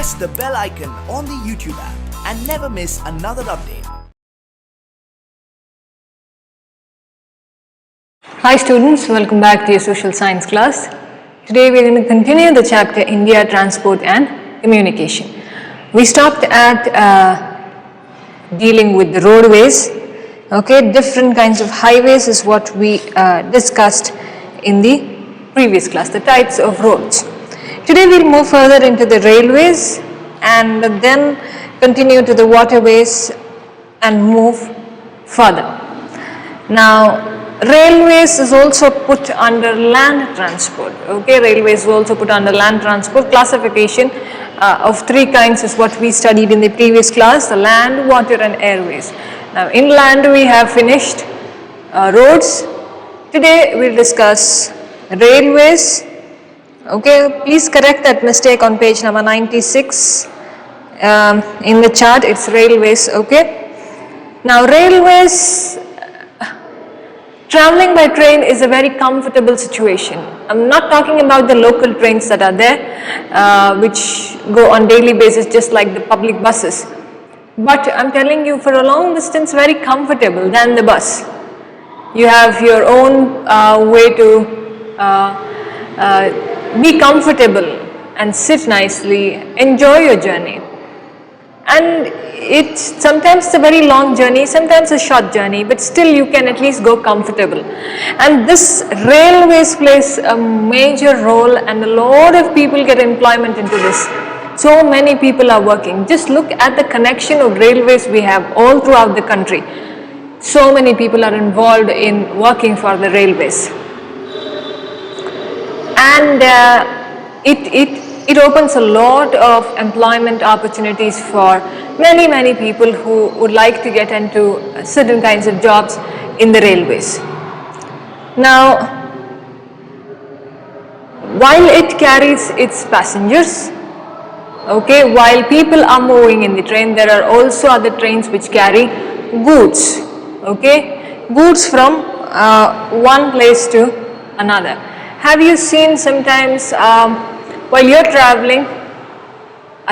press the bell icon on the YouTube app and never miss another update. Hi students, welcome back to your social science class. Today we are going to continue the chapter India, Transport and Communication. We stopped at dealing with the roadways. Okay, different kinds of highways is what we discussed in the previous class, the types of roads. Today we'll move further into the railways and then continue to the waterways and move further. Now, railways is also put under land transport. Okay, railways is also put under land transport. Classification of three kinds is what we studied in the previous class: the land, water and airways. Now, in land we have finished roads. Today we'll discuss railways. Okay, please correct that mistake on page number 96. In the chart it's railways. Okay, now railways, traveling by train is a very comfortable situation. I'm not talking about the local trains that are there, which go on daily basis just like the public buses. But I'm telling you, for a long distance, very comfortable than the bus. You have your own way to be comfortable and sit nicely, enjoy your journey. And it's sometimes a very long journey, sometimes a short journey, but still you can at least go comfortable. And this railways plays a major role, and a lot of people get employment into this. So many people are working. Just look at the connection of railways we have all throughout the country. So many people are involved in working for the railways. And it opens a lot of employment opportunities for many people who would like to get into certain kinds of jobs in the railways. Now, while it carries its passengers, okay, while people are moving in the train, there are also other trains which carry goods, okay, goods from one place to another. Have you seen sometimes while you're traveling,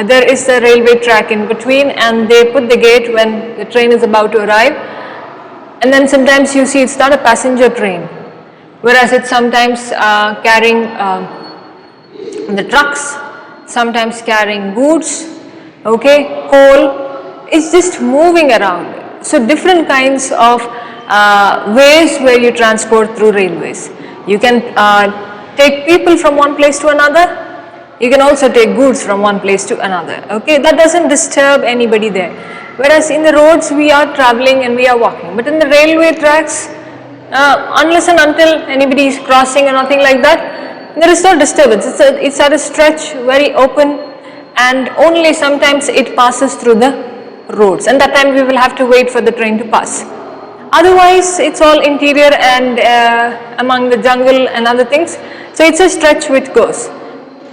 there is the railway track in between and they put the gate when the train is about to arrive, and then sometimes you see it's not a passenger train, whereas it's sometimes carrying the trucks, sometimes carrying goods, okay, coal, it's just moving around. So different kinds of ways where you transport through railways. You can take people from one place to another. You can also take goods from one place to another. Okay, that doesn't disturb anybody there. Whereas in the roads we are traveling and we are walking. But in the railway tracks, unless and until anybody is crossing or nothing like that, there is no disturbance. It's at a stretch, very open, and only sometimes it passes through the roads. And that time we will have to wait for the train to pass. Otherwise, it's all interior and among the jungle and other things. So it's a stretch which goes.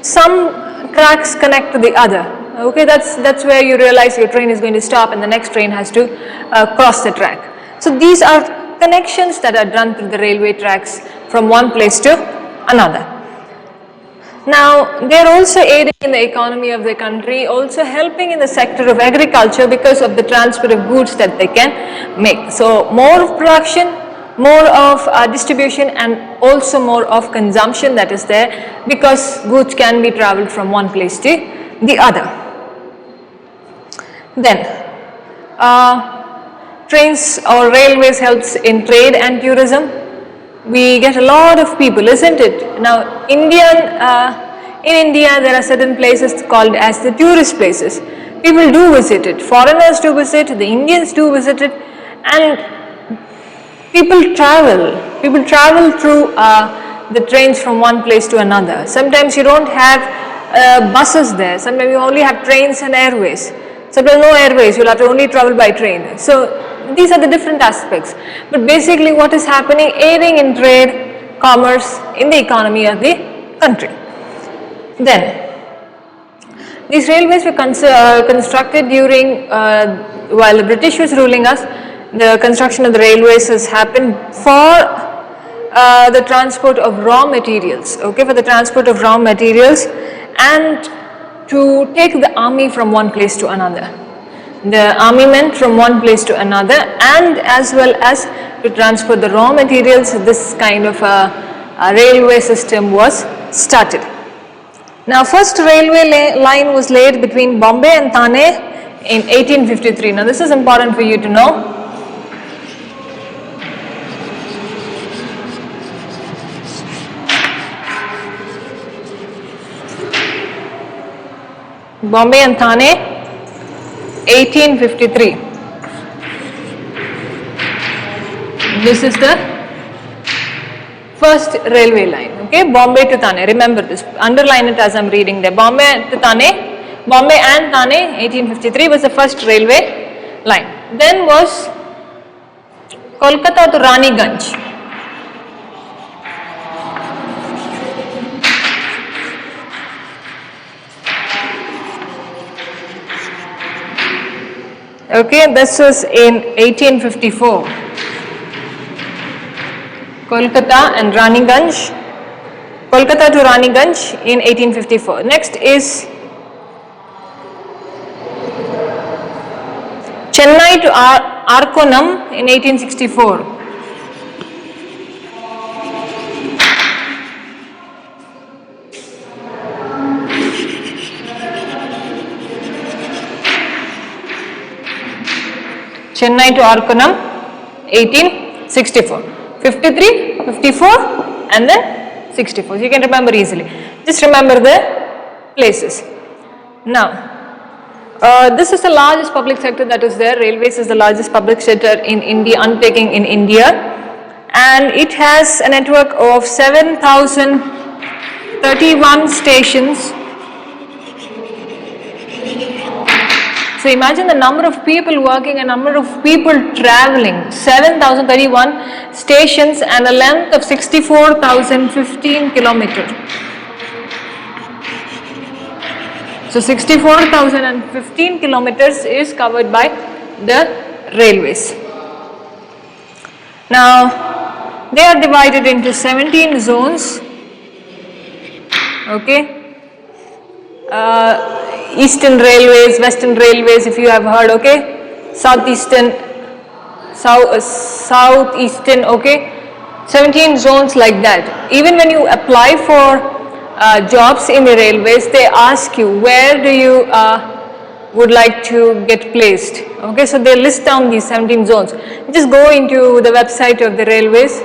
Some tracks connect to the other. Okay, that's where you realize your train is going to stop and the next train has to cross the track. So these are connections that are done through the railway tracks from one place to another. Now, they are also aiding in the economy of the country, also helping in the sector of agriculture because of the transfer of goods that they can make. So, more of production, more of distribution, and also more of consumption that is there because goods can be traveled from one place to the other. Then, trains or railways helps in trade and tourism. We get a lot of people, isn't it? Now, in India, there are certain places called as the tourist places. People do visit it. Foreigners do visit, the Indians do visit it, and people travel. People travel through the trains from one place to another. Sometimes you don't have buses there. Sometimes you only have trains and airways. Sometimes no airways, you'll have to only travel by train. So, these are the different aspects, but basically what is happening, aiding in trade, commerce, in the economy of the country. Then, these railways were constructed during, while the British was ruling us. The construction of the railways has happened for the transport of raw materials, okay, for the transport of raw materials, and to take the army from one place to another, the armament from one place to another, and as well as to transfer the raw materials. This kind of a railway system was started. Now, first railway line was laid between Bombay and Thane in 1853. Now, this is important for you to know. Bombay and Thane, 1853. This is the first railway line, okay, Bombay to Thane. Remember this, underline it as I am reading there. Bombay to Thane, Bombay and Thane, 1853 was the first railway line. Then was Kolkata to Raniganj. Okay, this was in 1854. Kolkata and Raniganj. Kolkata to Raniganj in 1854. Next is Chennai to Arkonam in 1864. Chennai to Arkonam, 1864. 53, 54 and then 64. So you can remember easily. Just remember the places. Now, this is the largest public sector that is there. Railways is the largest public sector in India, undertaking in India, and it has a network of 7,031 stations. So imagine the number of people working and number of people traveling. 7,031 stations and a length of 64,015 kilometers. So 64,015 kilometers is covered by the railways. Now, they are divided into 17 zones. Okay. Eastern railways, western railways, if you have heard, okay, southeastern, southeastern, okay, 17 zones like that. Even when you apply for jobs in the railways, they ask you where do you would like to get placed, okay, so they list down these 17 zones. Just go into the website of the railways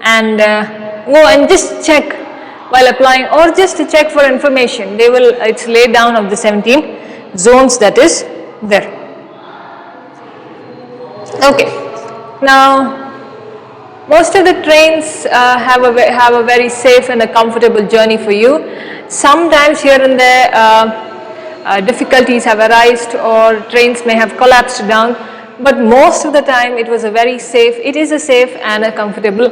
and go and just check while applying, or just to check for information. They will, it's laid down of the 17 zones that is there. Okay, now most of the trains have a very safe and a comfortable journey for you. Sometimes here and there difficulties have arisen or trains may have collapsed down, but most of the time it was a very safe, it is a safe and a comfortable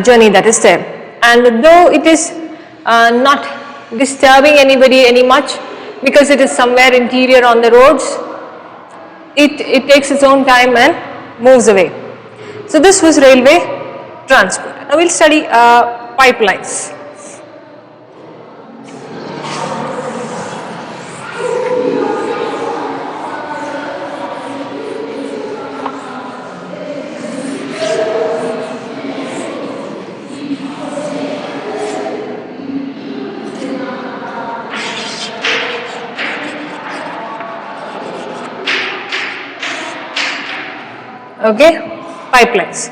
journey that is there. And though it is not disturbing anybody any much, because it is somewhere interior on the roads, it takes its own time and moves away. So this was railway transport. Now we'll study pipelines. Okay, pipelines.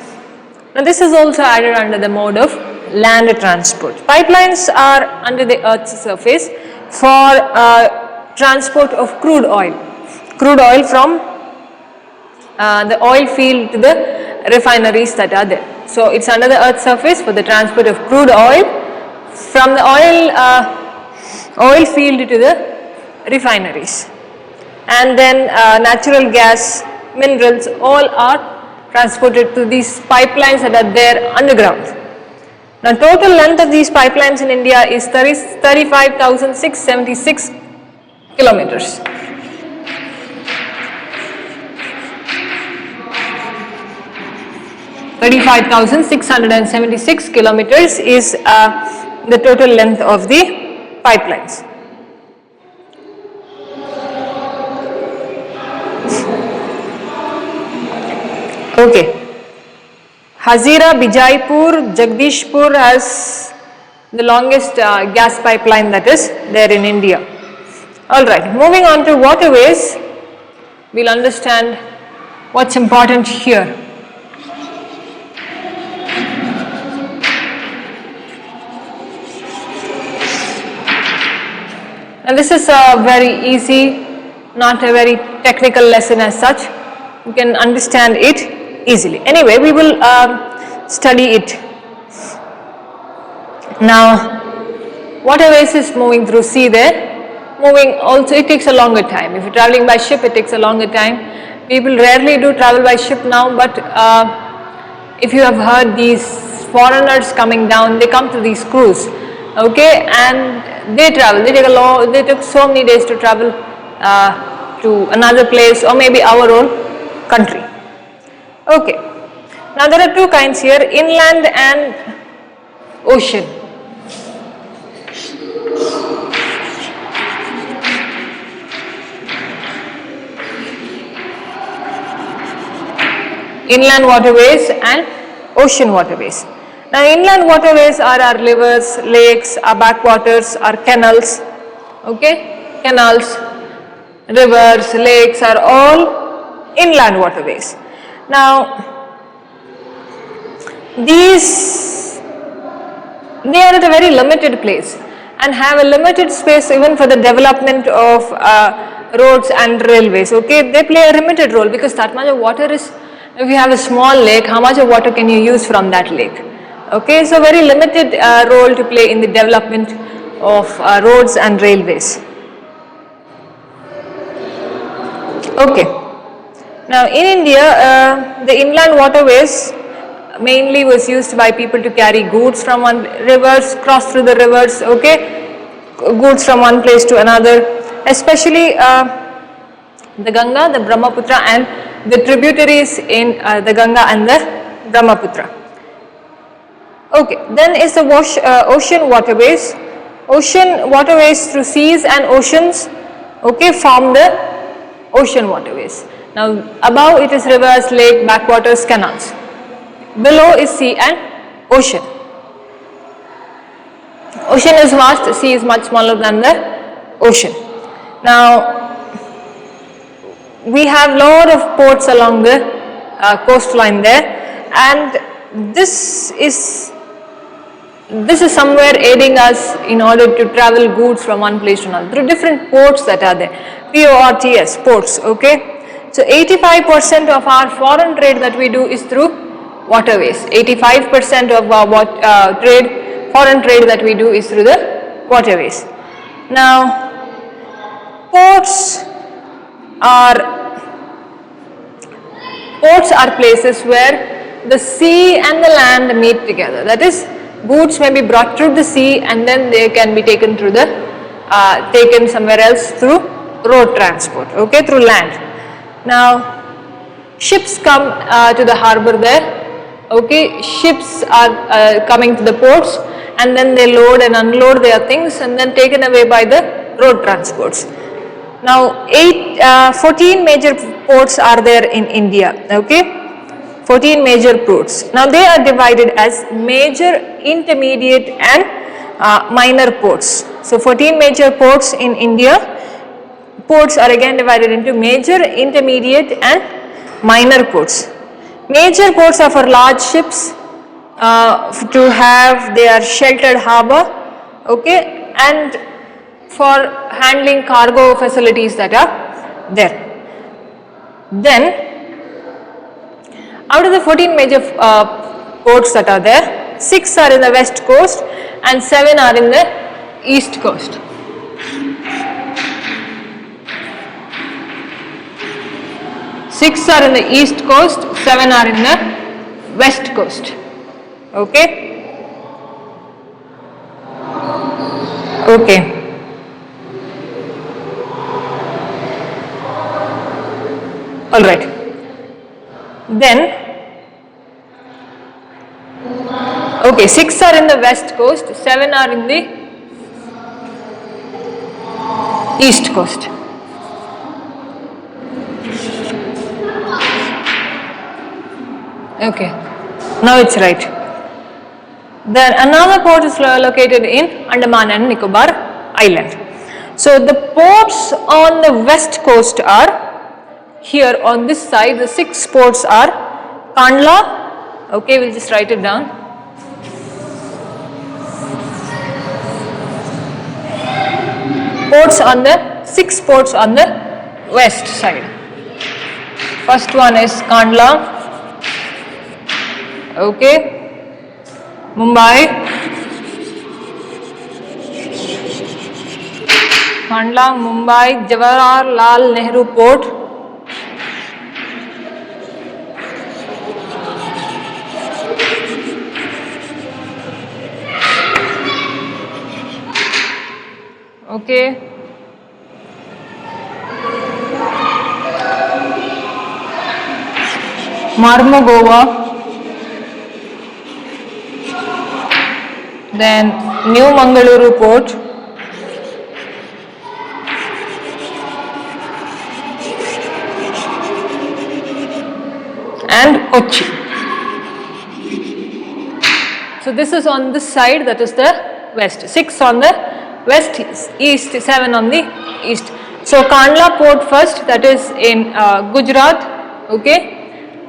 Now this is also added under the mode of land transport. Pipelines are under the earth's surface for transport of crude oil from the oil field to the refineries that are there. So it's under the earth's surface for the transport of crude oil from the oil field to the refineries, and then natural gas, minerals, all are transported to these pipelines that are there underground. Now total length of these pipelines in India is 35,676 kilometers. (35,676 kilometers) is the total length of the pipelines. Okay. Hazira, Bijaipur, Jagdishpur has the longest gas pipeline that is there in India. Alright, moving on to waterways, we'll understand what's important here. And this is a very easy, not a very technical lesson as such. You can understand it easily. Anyway, we will study it. Now, waterways is moving through sea there. Moving also, it takes a longer time. If you're traveling by ship, it takes a longer time. People rarely do travel by ship now, but if you have heard these foreigners coming down, they come to these cruise, okay, and they travel. They took so many days to travel to another place or maybe our own country. Okay. Now there are two kinds here: inland and ocean. Inland waterways and ocean waterways. Now inland waterways are our rivers, lakes, our backwaters, our canals, okay, canals, rivers, lakes are all inland waterways. Now these, they are at a very limited place and have a limited space even for the development of roads and railways, okay. They play a limited role because that much of water is, if you have a small lake, how much of water can you use from that lake? Okay, so very limited role to play in the development of roads and railways. Okay, now in India, the inland waterways mainly was used by people to carry goods from one rivers, cross through the rivers, okay, goods from one place to another, especially the Ganga, the Brahmaputra and the tributaries in the Ganga and the Brahmaputra. Okay, then is the ocean waterways. Ocean waterways through seas and oceans, okay, form the ocean waterways. Now above it is rivers, lake, backwaters, canals. Below is sea and ocean. Ocean is vast, sea is much smaller than the ocean. Now we have lot of ports along the coastline there, and this is somewhere aiding us in order to travel goods from one place to another through different ports that are there. PORTS, ports, okay. So 85% of our foreign trade that we do is through waterways. 85% of our foreign trade that we do is through the waterways. Now ports are places where the sea and the land meet together. That is, goods may be brought through the sea and then they can be taken through the taken somewhere else through road transport, okay, through land. Now ships come to the harbor there, okay. Ships are coming to the ports and then they load and unload their things and then taken away by the road transports. Now 14 major ports are there in India, okay. 14 major ports. Now they are divided as major, intermediate and minor ports. So 14 major ports in India. Ports are again divided into major, intermediate and minor ports. Major ports are for large ships to have their sheltered harbor, okay, and for handling cargo facilities that are there. Then out of the 14 major ports that are there, 6 are in the west coast and 7 are in the east coast. Six are in the east coast, 7 are in the west coast. Okay? Okay. Alright. Then, okay, 6 are in the west coast, 7 are in the east coast. Okay, now it's right. Then another port is located in Andaman and Nicobar Island. So the ports on the west coast are here on this side. The 6 ports are Kandla. Okay, we'll just write it down. Ports on the 6 ports on the west side. First one is Kandla. Okay, Mumbai, Kandla, Mumbai, Jawaharlal Nehru Port, okay, Mormugao, then New Mangaluru Port, and Kochi. So this is on this side, that is the west. 6 on the west, east, 7 on the east. So Kandla port first, that is in Gujarat. Okay,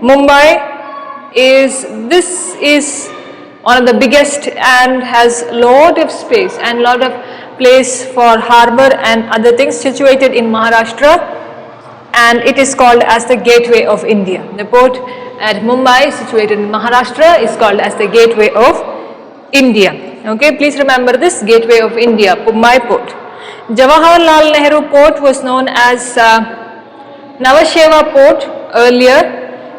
Mumbai is, this is one of the biggest and has lot of space and lot of place for harbour and other things, situated in Maharashtra, and it is called as the gateway of India. The port at Mumbai, situated in Maharashtra, is called as the gateway of India. Okay, please remember this, gateway of India, Mumbai port. Jawaharlal Nehru port was known as Navasheva port earlier.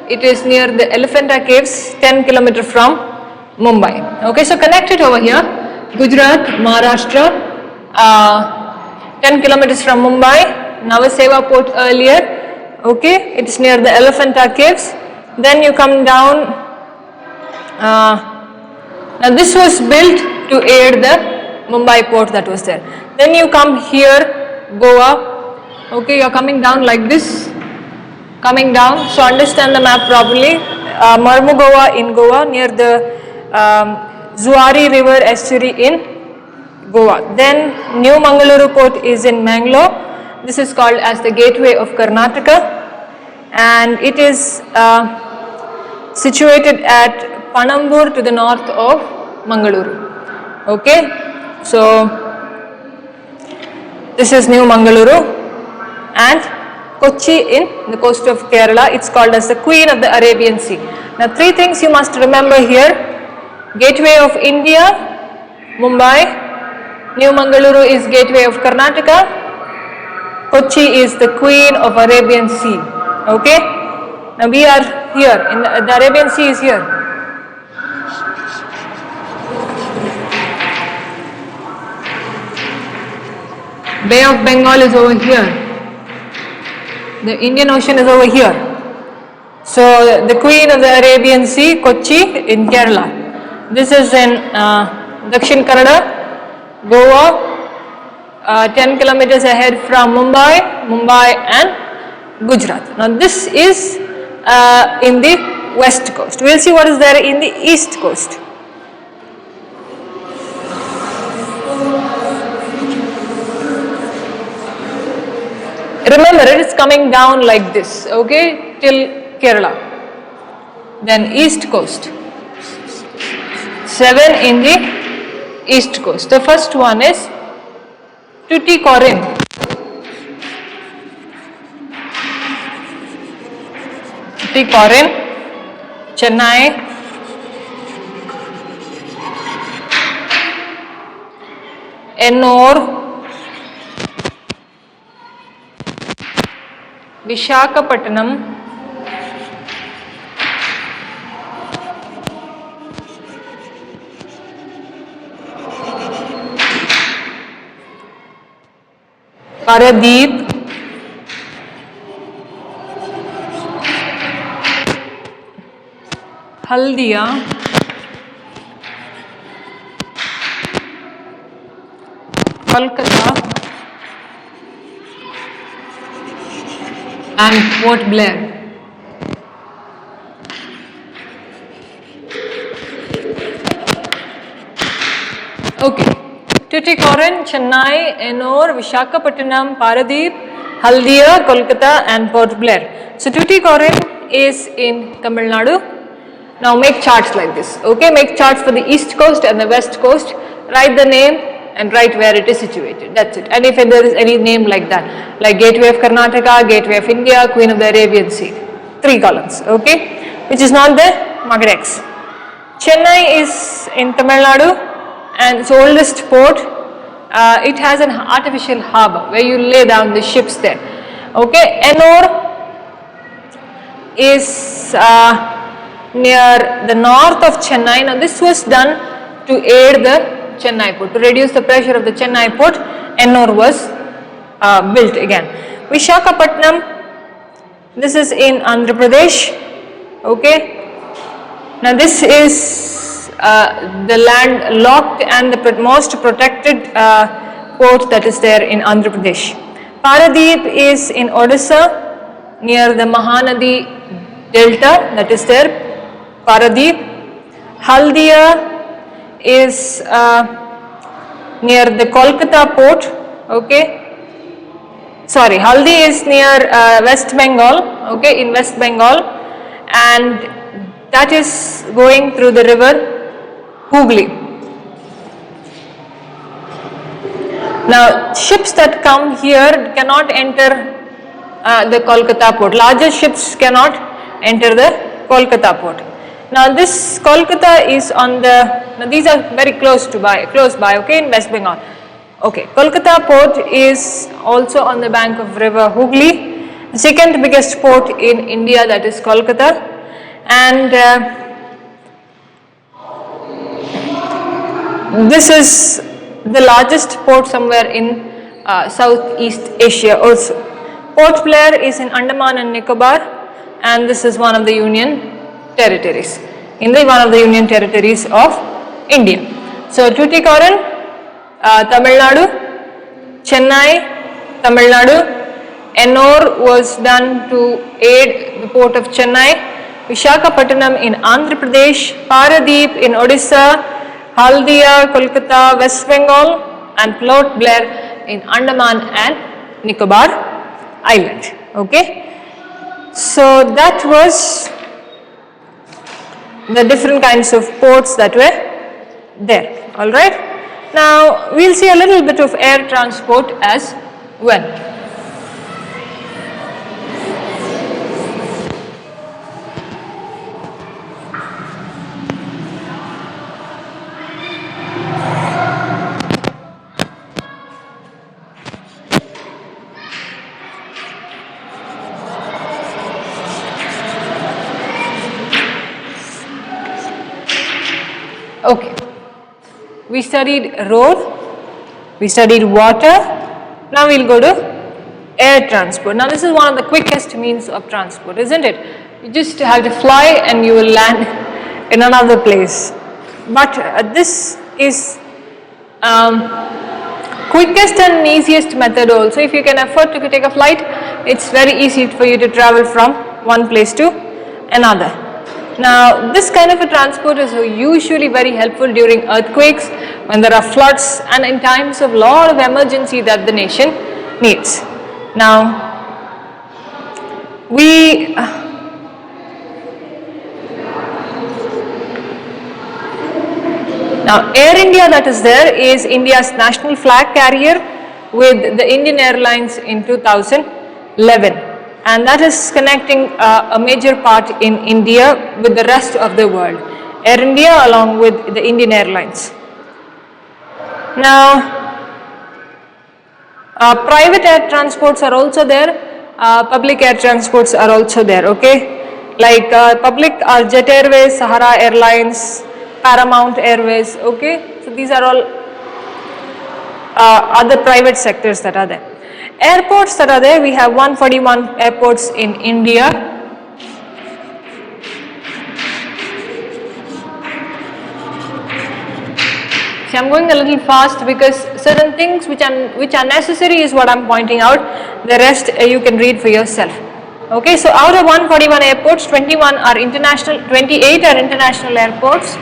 It is near the Elephanta Caves, 10 km from Mumbai. Okay, so connected over here, Gujarat, Maharashtra, 10 kilometers from Mumbai, Navaseva port earlier. Okay, it's near the Elephanta Caves. Then you come down. Now this was built to aid the Mumbai port that was there. Then you come here, Goa. Okay, you're coming down like this. Coming down, so understand the map properly. Mormugao in Goa, near the Zuari river estuary in Goa. Then New Mangaluru port is in Mangalore. This is called as the gateway of Karnataka, and it is situated at Panambur to the north of Mangaluru. Okay, so this is New Mangaluru, and Kochi in the coast of Kerala. It's called as the Queen of the Arabian Sea. Now 3 things you must remember here: gateway of India, Mumbai; New Mangaluru is gateway of Karnataka; Kochi is the Queen of Arabian Sea. Okay. Now we are here in the Arabian Sea is here. Bay of Bengal is over here. The Indian Ocean is over here. So the Queen of the Arabian Sea, Kochi in Kerala. This is in Dakshin Kannada, Goa, 10 kilometers ahead from Mumbai and Gujarat. Now this is in the west coast. We'll see what is there in the east coast. Remember, it is coming down like this, okay, till Kerala. Then east coast. 7 in the east coast. The first one is Tuticorin. Tuticorin, Chennai, Ennore, Visakhapatnam, Paradeep, Haldia, Kolkata, and Port Blair. Okay. Tuticorin, Chennai, Ennore, Visakhapatnam, Paradeep, Haldia, Kolkata and Port Blair. So Tuticorin is in Tamil Nadu. Now make charts like this. Okay, make charts for the east coast and the west coast. Write the name and write where it is situated. That's it. And if there is any name like that, like Gateway of Karnataka, Gateway of India, Queen of the Arabian Sea. 3 columns. Okay, which is not there, mark it X. Chennai is in Tamil Nadu and its oldest port. It has an artificial harbour where you lay down the ships there. Okay, Ennore is near the north of Chennai. Now this was done to aid the Chennai port, to reduce the pressure of the Chennai port. Ennore was built again. Visakhapatnam, this is in Andhra Pradesh. Okay, now this is the land locked and the most protected port that is there in Andhra Pradesh. Paradeep is in Odisha near the Mahanadi Delta, that is there, Paradeep. Haldia is near the Kolkata port. Okay, sorry, Haldi is near West Bengal. Okay, in West Bengal, and that is going through the river Hooghly. Now ships that come here cannot enter the Kolkata port. Larger ships cannot enter the Kolkata port. Now this Kolkata is on the, now these are very close by, okay, in West Bengal. Okay, Kolkata port is also on the bank of river Hooghly, the second biggest port in India, that is Kolkata, and this is the largest port somewhere in Southeast Asia also. Port Blair is in Andaman and Nicobar, and this is one of the Union territories, one of the Union territories of India. So Tuticorin, Tamil Nadu, Chennai, Tamil Nadu. Ennore was done to aid the port of Chennai. Visakhapatnam in Andhra Pradesh, Paradeep in Odisha, Haldia, Kolkata, West Bengal, and Port Blair in Andaman and Nicobar Island. Okay, so that was the different kinds of ports that were there. All right. Now we'll see a little bit of air transport as well. Okay, we studied road, we studied water, now we'll go to air transport. Now this is one of the quickest means of transport, isn't it? You just have to fly and you will land in another place. But this is quickest and easiest method also. If you can afford to take a flight, it's very easy for you to travel from one place to another. Now this kind of a transport is usually very helpful during earthquakes, when there are floods, and in times of lot of emergency that the nation needs. Now Air India, that is there, is India's national flag carrier with the Indian Airlines in 2011, and that is connecting a major part in India with the rest of the world. Air India along with the Indian Airlines. Now private air transports are also there, public air transports are also there, okay, like public are Jet Airways, Sahara Airlines, Paramount Airways, okay. So these are all other private sectors that are there. Airports that are there, we have 141 airports in India. See, I'm going a little fast because certain things which are necessary is what I'm pointing out. The rest you can read for yourself. Okay, so out of 141 airports, 21 are international, 28 are international airports.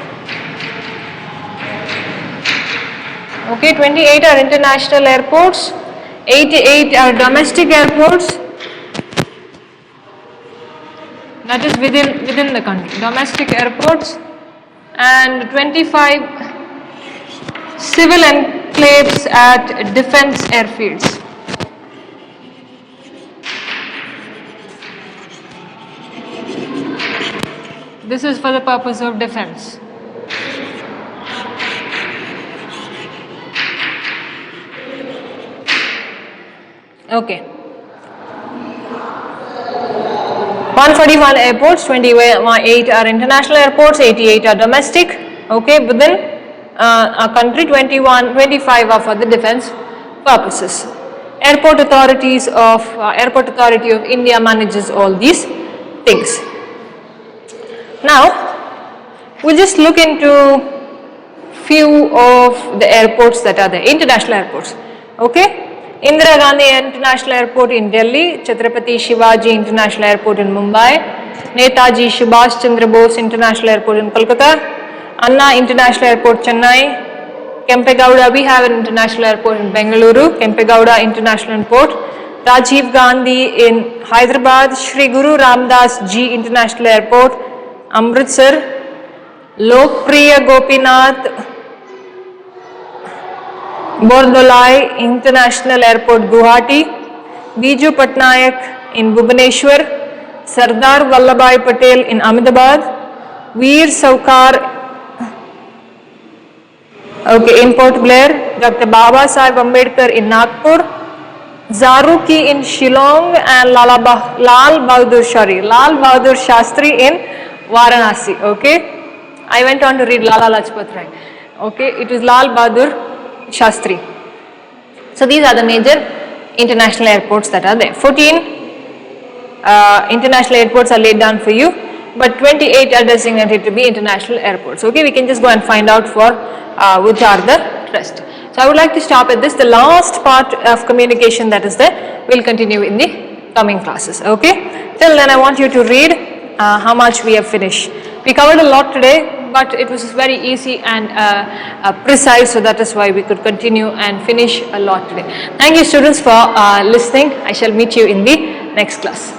Okay, 28 are international airports, 88 are domestic airports. That is within the country, domestic airports, and 25 civil enclaves at defense airfields. This is for the purpose of defense. Okay. 141 airports, 28 are international airports, 88 are domestic. Okay, within a country, 25 are for the defense purposes. Airport Authority of India manages all these things. Now, we'll just look into few of the airports that are there, international airports. Okay. Indira Gandhi International Airport in Delhi, Chhatrapati Shivaji International Airport in Mumbai, Netaji Subhash Chandra Bose International Airport in Kolkata, Anna International Airport Chennai, Kempegowda, we have an international airport in Bengaluru, Kempegowda International Airport, Rajiv Gandhi in Hyderabad, Shri Guru Ramdas Ji International Airport, Amritsar, Lokpriya Gopinath Bordolai International Airport Guwahati, Biju Patnaik in Bhubaneswar, Sardar Vallabhbhai Patel in Ahmedabad, Veer Saukar in Port Blair, Dr. Baba Sahib Ambedkar in Nagpur, Zaruki in Shillong, and Lal Bahadur Shastri in Varanasi. Okay, I went on to read Lala Lajpat Rai. Okay, it is Lal Bahadur Shastri. So these are the major international airports that are there. 14 international airports are laid down for you, but 28 are designated to be international airports. Okay, we can just go and find out for which are the rest. So I would like to stop at this. The last part of communication that is there will continue in the coming classes. Okay, till then I want you to read how much we have finished. We covered a lot today, but it was very easy and precise, so that is why we could continue and finish a lot today. Thank you students for listening. I shall meet you in the next class.